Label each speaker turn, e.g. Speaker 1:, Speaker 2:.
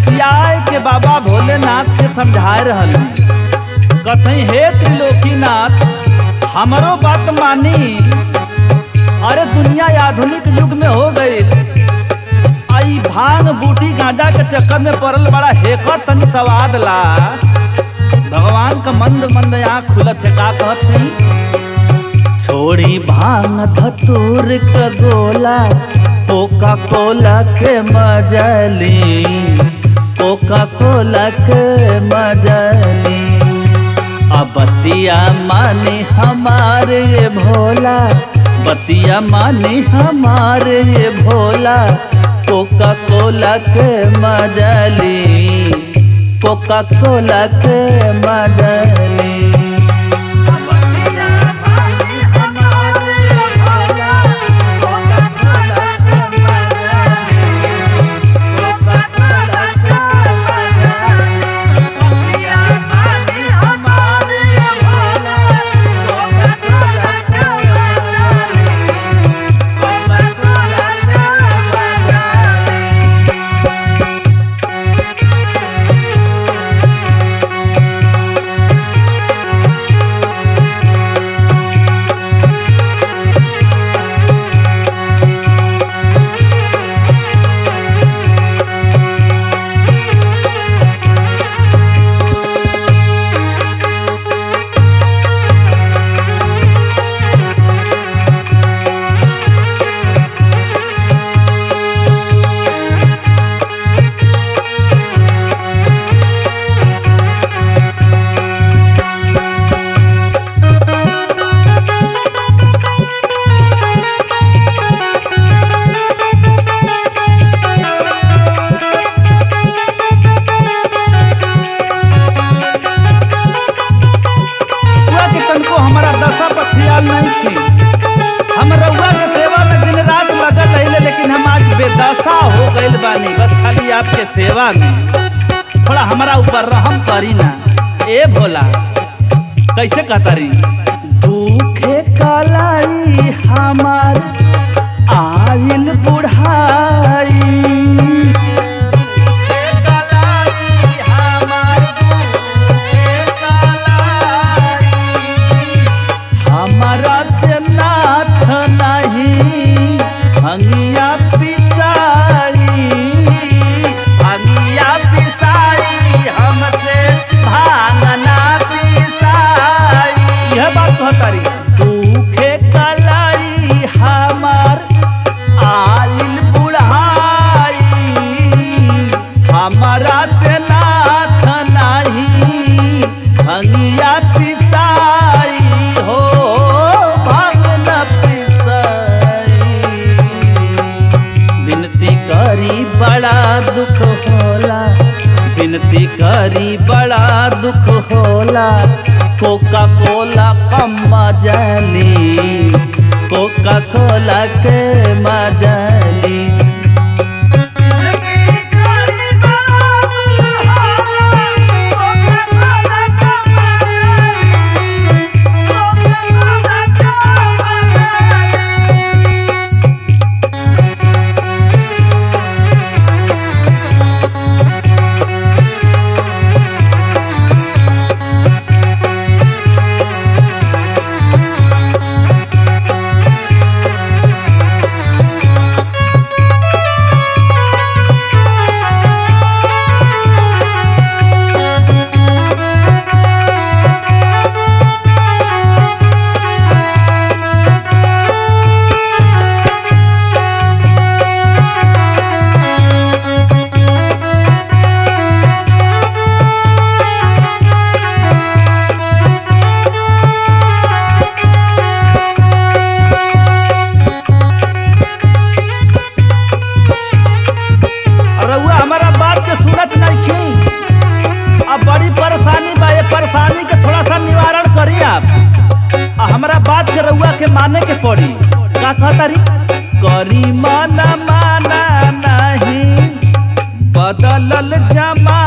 Speaker 1: खिसियाए के बाबा भोलेनाथ के समझाए रहल कथई हे त्रिलोकीनाथ हमरो बात मानी। अरे दुनिया आधुनिक युग में हो गई, आई भांग बूटी गांजा के चक्कर में पड़ल बड़ा हेकर तनी स्वाद ला। भगवान का मंद मंद आँख खुलत है, का कहत है छोड़ी भांग धतूर का गोला कोका कोला के मजली, कोका कोला के मजली। अब बतिया मानी हमारे ये भोला, बतिया मानी हमारे ये भोला, कोका कोला के मजली, कोका कोला के मजली। हम रउआ के सेवा में दिन रात लगल रहिले, लेकिन हम आज बेदशा हो गइल बानी। बस खाली आपके सेवा में थोड़ा हमारा ऊपर रहम करी ना। ए भोला कैसे कहतारी दुखे कलाई हमार आइल बुढ़ाई, हमारा से नाथ नहीं भंगिया पिसाई, भंगिया पिसाई हमसे भांगना पिसाई। यह बात कहतारी दुखे कलाई हमार आइल बुढ़ाई, हमारा से नाथ नहीं भंगिया पिसाई हो भांगना पिसाई। बिनती करी बड़ा दुख होला, बिनती करी बड़ा दुख होला, कोका कोला कम मजली, कोका कोला के मजली। परेशानी के थोड़ा सा निवारण करी आप। हमारा बात के रउआ के माने के पड़ी। का कहतारी करी माना माना नहीं बदलल जमा